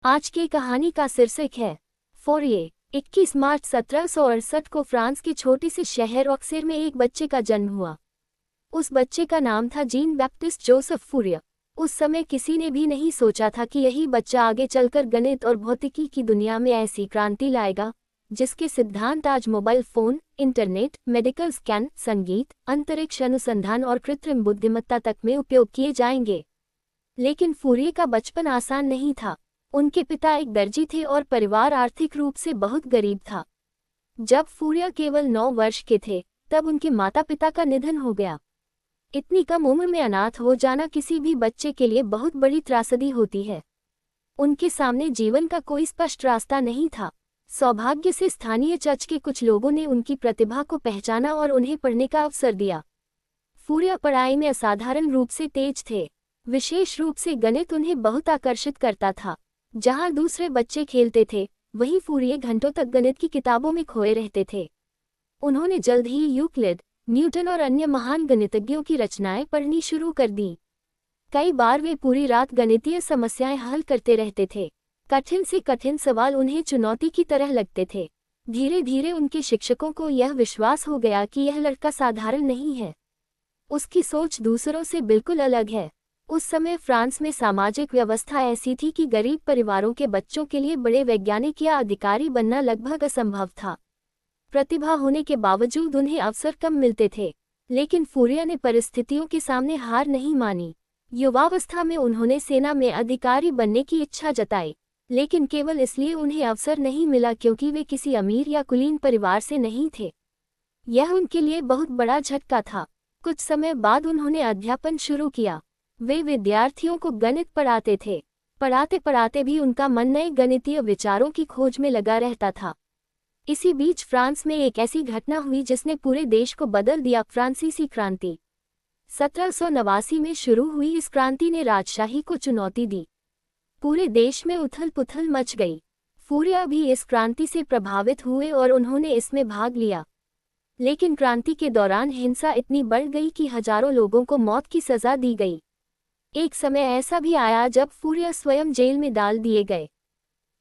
आज की कहानी का शीर्षक है फोरिये। 21 मार्च 1768 को फ्रांस के छोटे से शहर ऑक्सेर में एक बच्चे का जन्म हुआ। उस बच्चे का नाम था जीन बैप्टिस्ट जोसेफ फूरिये। उस समय किसी ने भी नहीं सोचा था कि यही बच्चा आगे चलकर गणित और भौतिकी की दुनिया में ऐसी क्रांति लाएगा जिसके सिद्धांत आज mobile phone, internet, medical scan, संगीत, अंतरिक्ष अनुसंधान और कृत्रिम बुद्धिमत्ता तक में उपयोग किए जाएंगे। लेकिन फूरिये का बचपन आसान नहीं था। उनके पिता एक दर्जी थे और परिवार आर्थिक रूप से बहुत गरीब था। जब फूरिये केवल 9 वर्ष के थे तब उनके माता पिता का निधन हो गया। इतनी कम उम्र में अनाथ हो जाना किसी भी बच्चे के लिए बहुत बड़ी त्रासदी होती है। उनके सामने जीवन का कोई स्पष्ट रास्ता नहीं था। सौभाग्य से स्थानीय चर्च के कुछ लोगों ने उनकी प्रतिभा को पहचाना और उन्हें पढ़ने का अवसर दिया। फूरिये पढ़ाई में असाधारण रूप से तेज थे। विशेष रूप से गणित उन्हें बहुत आकर्षित करता था। जहां दूसरे बच्चे खेलते थे वहीं फूरिये घंटों तक गणित की किताबों में खोए रहते थे। उन्होंने जल्द ही यूक्लिड, न्यूटन और अन्य महान गणितज्ञों की रचनाएं पढ़नी शुरू कर दी। कई बार वे पूरी रात गणितीय समस्याएं हल करते रहते थे। कठिन से कठिन सवाल उन्हें चुनौती की तरह लगते थे। धीरे धीरे उनके शिक्षकों को यह विश्वास हो गया कि यह लड़का साधारण नहीं है। उसकी सोच दूसरों से बिल्कुल अलग है। उस समय फ्रांस में सामाजिक व्यवस्था ऐसी थी कि गरीब परिवारों के बच्चों के लिए बड़े वैज्ञानिक या अधिकारी बनना लगभग असंभव था। प्रतिभा होने के बावजूद उन्हें अवसर कम मिलते थे। लेकिन फूरिये ने परिस्थितियों के सामने हार नहीं मानी। युवावस्था में उन्होंने सेना में अधिकारी बनने की इच्छा जताई, लेकिन केवल इसलिए उन्हें अवसर नहीं मिला क्योंकि वे किसी अमीर या कुलीन परिवार से नहीं थे। यह उनके लिए बहुत बड़ा झटका था। कुछ समय बाद उन्होंने अध्यापन शुरू किया। वे विद्यार्थियों को गणित पढ़ाते थे। पढ़ाते पढ़ाते भी उनका मन नए गणितीय विचारों की खोज में लगा रहता था। इसी बीच फ्रांस में एक ऐसी घटना हुई जिसने पूरे देश को बदल दिया, फ्रांसीसी क्रांति। 1789 में शुरू हुई इस क्रांति ने राजशाही को चुनौती दी। पूरे देश में उथल पुथल मच गई। फूरिये भी इस क्रांति से प्रभावित हुए और उन्होंने इसमें भाग लिया। लेकिन क्रांति के दौरान हिंसा इतनी बढ़ गई कि हजारों लोगों को मौत की सजा दी गई। एक समय ऐसा भी आया जब फूरिये स्वयं जेल में डाल दिए गए।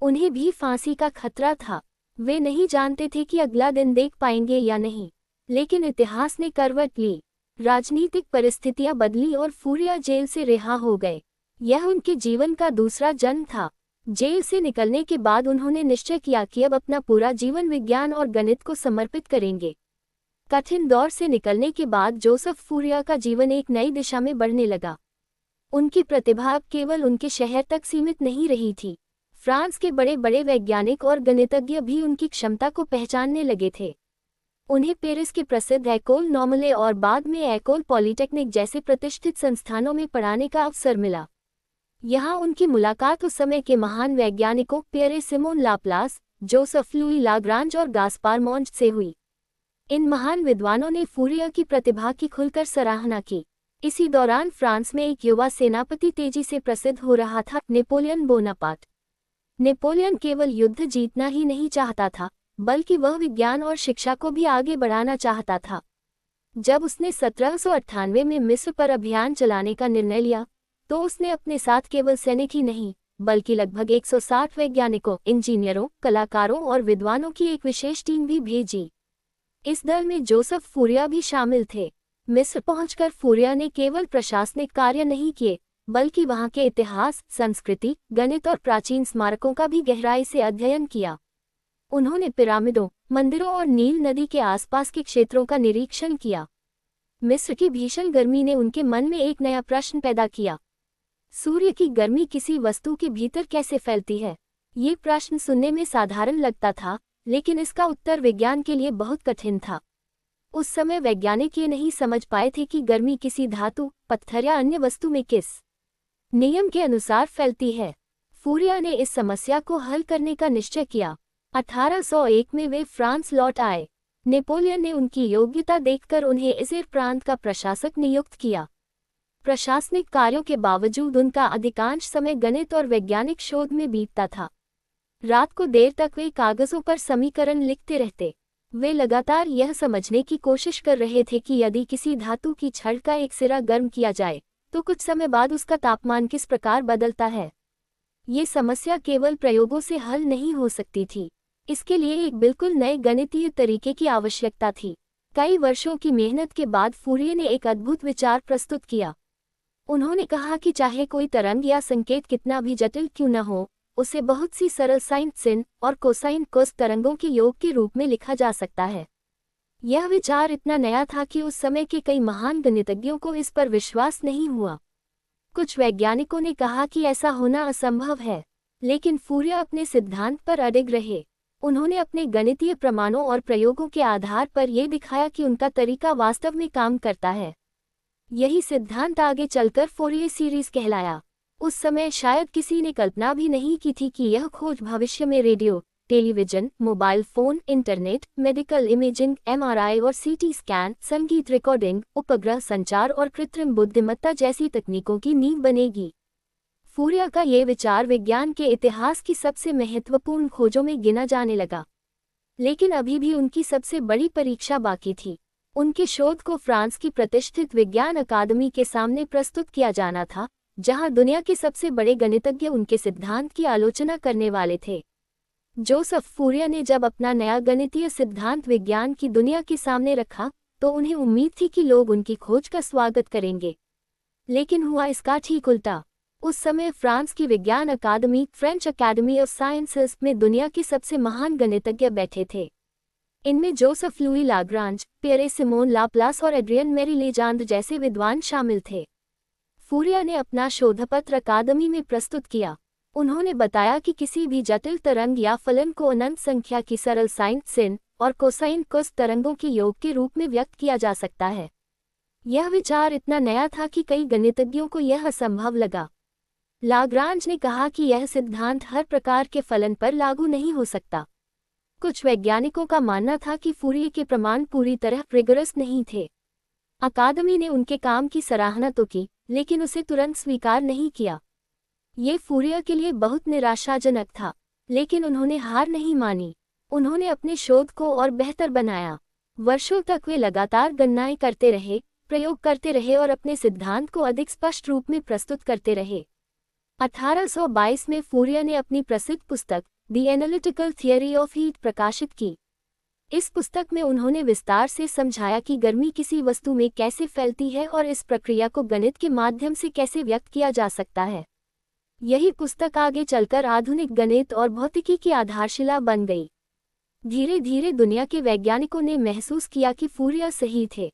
उन्हें भी फांसी का खतरा था। वे नहीं जानते थे कि अगला दिन देख पाएंगे या नहीं। लेकिन इतिहास ने करवट ली। राजनीतिक परिस्थितियां बदली और फूरिये जेल से रिहा हो गए। यह उनके जीवन का दूसरा जन्म था। जेल से निकलने के बाद उन्होंने निश्चय किया कि अब अपना पूरा जीवन विज्ञान और गणित को समर्पित करेंगे। कठिन दौर से निकलने के बाद जोसेफ फूरिये का जीवन एक नई दिशा में बढ़ने लगा। उनकी प्रतिभा अब केवल उनके शहर तक सीमित नहीं रही थी। फ्रांस के बड़े बड़े वैज्ञानिक और गणितज्ञ भी उनकी क्षमता को पहचानने लगे थे। उन्हें पेरिस के प्रसिद्ध एकोल नॉर्मले और बाद में एकोल पॉलिटेक्निक जैसे प्रतिष्ठित संस्थानों में पढ़ाने का अवसर मिला। यहाँ उनकी मुलाकात उस समय के महान वैज्ञानिकों Pierre Simon Laplace, Joseph Louis Lagrange और गास्पार मोंज से हुई। इन महान विद्वानों ने फूरिये की प्रतिभा की खुलकर सराहना की। इसी दौरान फ्रांस में एक युवा सेनापति तेजी से प्रसिद्ध हो रहा था, नेपोलियन बोनापार्ट। नेपोलियन केवल युद्ध जीतना ही नहीं चाहता था, बल्कि वह विज्ञान और शिक्षा को भी आगे बढ़ाना चाहता था। जब उसने 1798 में मिस्र पर अभियान चलाने का निर्णय लिया, तो उसने अपने साथ केवल सैनिक ही नहीं, बल्कि लगभग 160 वैज्ञानिकों, इंजीनियरों, कलाकारों और विद्वानों की एक विशेष टीम भी भेजी। इस दल में जोसेफ फूरिये भी शामिल थे। मिस्र पहुंचकर फूरिये ने केवल प्रशासनिक कार्य नहीं किए, बल्कि वहां के इतिहास, संस्कृति, गणित और प्राचीन स्मारकों का भी गहराई से अध्ययन किया। उन्होंने पिरामिडों, मंदिरों और नील नदी के आसपास के क्षेत्रों का निरीक्षण किया। मिस्र की भीषण गर्मी ने उनके मन में एक नया प्रश्न पैदा किया। सूर्य की गर्मी किसी वस्तु के भीतर कैसे फैलती है? ये प्रश्न सुनने में साधारण लगता था, लेकिन इसका उत्तर विज्ञान के लिए बहुत कठिन था। उस समय वैज्ञानिक ये नहीं समझ पाए थे कि गर्मी किसी धातु, पत्थर या अन्य वस्तु में किस नियम के अनुसार फैलती है। फूरिये ने इस समस्या को हल करने का निश्चय किया। 1801 में वे फ्रांस लौट आए। नेपोलियन ने उनकी योग्यता देखकर उन्हें इसेर प्रांत का प्रशासक नियुक्त किया। प्रशासनिक कार्यों के बावजूद उनका अधिकांश समय गणित और वैज्ञानिक शोध में बीतता था। रात को देर तक वे कागजों पर समीकरण लिखते रहते। वे लगातार यह समझने की कोशिश कर रहे थे कि यदि किसी धातु की छड़ का एक सिरा गर्म किया जाए तो कुछ समय बाद उसका तापमान किस प्रकार बदलता है। ये समस्या केवल प्रयोगों से हल नहीं हो सकती थी। इसके लिए एक बिल्कुल नए गणितीय तरीके की आवश्यकता थी। कई वर्षों की मेहनत के बाद फूरिये ने एक अद्भुत विचार प्रस्तुत किया। उन्होंने कहा कि चाहे कोई तरंग या संकेत कितना भी जटिल क्यों न हो, उसे बहुत सी सरल साइन सिन और कोसाइन कोस तरंगों के योग के रूप में लिखा जा सकता है। यह विचार इतना नया था कि उस समय के कई महान गणितज्ञों को इस पर विश्वास नहीं हुआ। कुछ वैज्ञानिकों ने कहा कि ऐसा होना असंभव है, लेकिन फूरिये अपने सिद्धांत पर अडिग रहे। उन्होंने अपने गणितीय प्रमाणों और प्रयोगों के आधार पर यह दिखाया कि उनका तरीका वास्तव में काम करता है। यही सिद्धांत आगे चलकर फूरिये सीरीज कहलाया। उस समय शायद किसी ने कल्पना भी नहीं की थी कि यह खोज भविष्य में radio, television, mobile phone, internet, medical imaging, MRI और सीटी स्कैन, संगीत रिकॉर्डिंग, उपग्रह संचार और कृत्रिम बुद्धिमत्ता जैसी तकनीकों की नींव बनेगी। फूरिये का ये विचार विज्ञान के इतिहास की सबसे महत्वपूर्ण खोजों में गिना जाने लगा। लेकिन अभी भी उनकी सबसे बड़ी परीक्षा बाकी थी। उनके शोध को फ्रांस की प्रतिष्ठित विज्ञान अकादमी के सामने प्रस्तुत किया जाना था, जहां दुनिया के सबसे बड़े गणितज्ञ उनके सिद्धांत की आलोचना करने वाले थे। जोसेफ फूरिये ने जब अपना नया गणितीय सिद्धांत विज्ञान की दुनिया के सामने रखा, तो उन्हें उम्मीद थी कि लोग उनकी खोज का स्वागत करेंगे। लेकिन हुआ इसका ठीक उल्टा। उस समय फ्रांस की विज्ञान अकादमी, फ्रेंच अकेडमी ऑफ साइंसेस में दुनिया के सबसे महान गणितज्ञ बैठे थे। इनमें Joseph Louis Lagrange, Pierre Simon Laplace और एड्रियन मेरी लेजांद जैसे विद्वान शामिल थे। फूरिये ने अपना शोधपत्र अकादमी में प्रस्तुत किया। उन्होंने बताया कि किसी भी जटिल तरंग या फलन को अनंत संख्या की सरल साइन सिन और कोसाइन कोस तरंगों के योग के रूप में व्यक्त किया जा सकता है। यह विचार इतना नया था कि कई गणितज्ञों को यह असंभव लगा। लाग्रांज ने कहा कि यह सिद्धांत हर प्रकार के फलन पर लागू नहीं हो सकता। कुछ वैज्ञानिकों का मानना था कि फूरिये के प्रमाण पूरी तरह रिगरस नहीं थे। अकादमी ने उनके काम की सराहना तो की, लेकिन उसे तुरंत स्वीकार नहीं किया। ये फूरिये के लिए बहुत निराशाजनक था, लेकिन उन्होंने हार नहीं मानी। उन्होंने अपने शोध को और बेहतर बनाया। वर्षों तक वे लगातार गणनाएं करते रहे, प्रयोग करते रहे और अपने सिद्धांत को अधिक स्पष्ट रूप में प्रस्तुत करते रहे। 1822 में फूरिये ने अपनी प्रसिद्ध पुस्तक the analytical theory of heat प्रकाशित की। इस पुस्तक में उन्होंने विस्तार से समझाया कि गर्मी किसी वस्तु में कैसे फैलती है और इस प्रक्रिया को गणित के माध्यम से कैसे व्यक्त किया जा सकता है। यही पुस्तक आगे चलकर आधुनिक गणित और भौतिकी की आधारशिला बन गई। धीरे धीरे दुनिया के वैज्ञानिकों ने महसूस किया कि फूरिये सही थे।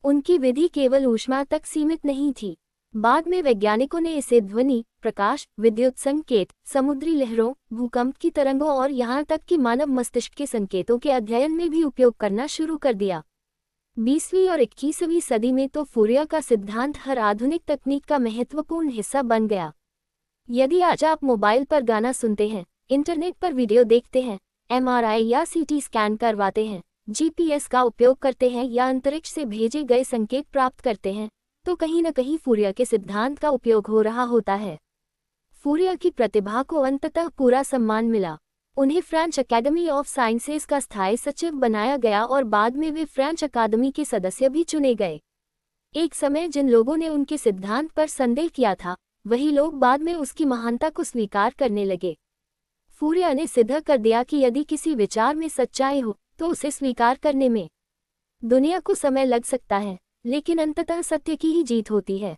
उनकी विधि केवल ऊष्मा तक सीमित नहीं थी। बाद में वैज्ञानिकों ने इसे ध्वनि, प्रकाश, विद्युत संकेत, समुद्री लहरों, भूकंप की तरंगों और यहाँ तक कि मानव मस्तिष्क के संकेतों के अध्ययन में भी उपयोग करना शुरू कर दिया। 20वीं और 21वीं सदी में तो फूरिये का सिद्धांत हर आधुनिक तकनीक का महत्वपूर्ण हिस्सा बन गया। यदि आज आप मोबाइल पर गाना सुनते हैं, इंटरनेट पर वीडियो देखते हैं, एमआरआई या सीटी स्कैन करवाते हैं, जीपीएस का उपयोग करते हैं या अंतरिक्ष से भेजे गए संकेत प्राप्त करते हैं, तो कहीं न कहीं फूरिये के सिद्धांत का उपयोग हो रहा होता है। फूरिये की प्रतिभा को अंततः पूरा सम्मान मिला। उन्हें फ्रेंच अकेडमी ऑफ साइंसेस का स्थायी सचिव बनाया गया और बाद में वे फ्रेंच अकादमी के सदस्य भी चुने गए। एक समय जिन लोगों ने उनके सिद्धांत पर संदेह किया था, वही लोग बाद में उसकी महानता को स्वीकार करने लगे। फूरिये ने सिद्ध कर दिया कि यदि किसी विचार में सच्चाई हो, तो उसे स्वीकार करने में दुनिया को समय लग सकता है, लेकिन अंततः सत्य की ही जीत होती है।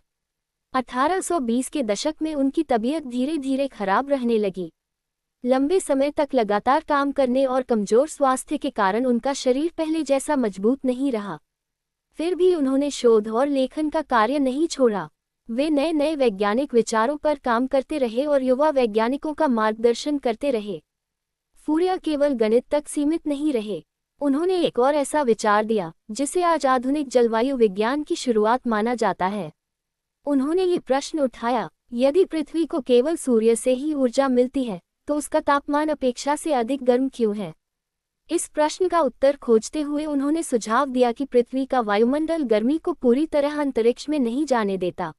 1820 के दशक में उनकी तबीयत धीरे धीरे खराब रहने लगी। लंबे समय तक लगातार काम करने और कमजोर स्वास्थ्य के कारण उनका शरीर पहले जैसा मजबूत नहीं रहा। फिर भी उन्होंने शोध और लेखन का कार्य नहीं छोड़ा। वे नए नए वैज्ञानिक विचारों पर काम करते रहे और युवा वैज्ञानिकों का मार्गदर्शन करते रहे। फूरिये केवल गणित तक सीमित नहीं रहे। उन्होंने एक और ऐसा विचार दिया, जिसे आज आधुनिक जलवायु विज्ञान की शुरुआत माना जाता है। उन्होंने ये प्रश्न उठाया, यदि पृथ्वी को केवल सूर्य से ही ऊर्जा मिलती है, तो उसका तापमान अपेक्षा से अधिक गर्म क्यों है? इस प्रश्न का उत्तर खोजते हुए उन्होंने सुझाव दिया कि पृथ्वी का वायुमंडल गर्मी को पूरी तरह अंतरिक्ष में नहीं जाने देता।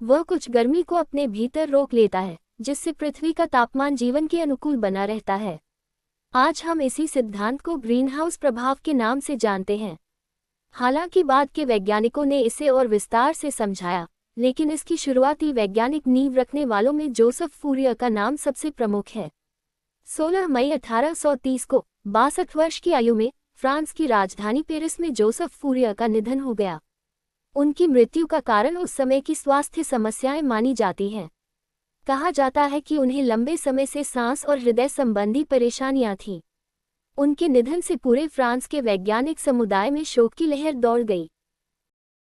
वह कुछ गर्मी को अपने भीतर रोक लेता है, जिससे पृथ्वी का तापमान जीवन के अनुकूल बना रहता है। आज हम इसी सिद्धांत को ग्रीनहाउस प्रभाव के नाम से जानते हैं। हालांकि बाद के वैज्ञानिकों ने इसे और विस्तार से समझाया, लेकिन इसकी शुरुआती वैज्ञानिक नींव रखने वालों में जोसेफ फूरियर का नाम सबसे प्रमुख है। 16 मई 1830 को 62 वर्ष की आयु में फ्रांस की राजधानी पेरिस में जोसेफ फूरियर का निधन हो गया। उनकी मृत्यु का कारण उस समय की स्वास्थ्य समस्याएं मानी जाती हैं। कहा जाता है कि उन्हें लंबे समय से सांस और हृदय संबंधी परेशानियां थीं। उनके निधन से पूरे फ्रांस के वैज्ञानिक समुदाय में शोक की लहर दौड़ गई।